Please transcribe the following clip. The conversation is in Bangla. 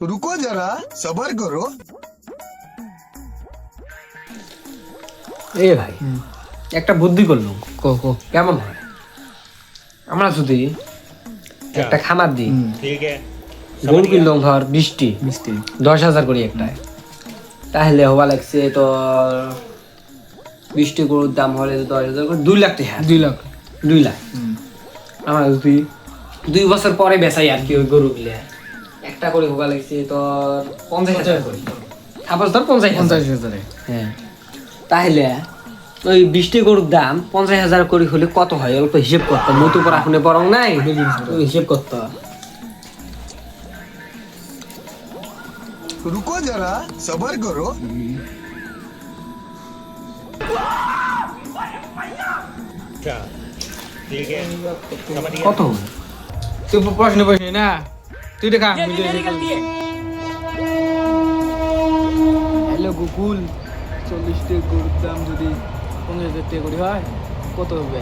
रुको जरा सबर करो। এ ভাই একটা বুদ্ধি করলাম, কো কো কেমন হয় আমরা যদি একটা খামার দিই, ठीक है গরু কিনলাম ধর 20টি, মিষ্টি 10,000 করে একটা, তাহলে হওয়া লাগছে তো 20টি গরুর দাম হলে 10,000 করে 2 লাখ টাকা। 2 লাখ 2 লাখ আমরা যদি 2 বছর পরে বেচাই আর কি ওই গরুগুলো, একটা করে হওয়া লাগছে তোর 50,000 করে, সাপোজ ধর 50,000। 50,000 হ্যাঁ, তাহলে ওই 20টি গরুর দাম 50,000 করে হলে কত হয় অল্প হিসেব করতে, মতো পর এখন বরং নাই, ওই হিসেব করতে। रुको जरा सबर करो। अच्छा ठीक है समझ गया কত হবে? তুই প্রশ্ন না তুই দেখা হ্যালো গুগল 40টি গরুর দাম যদি 50,000 টাকা করে হয় কত হবে?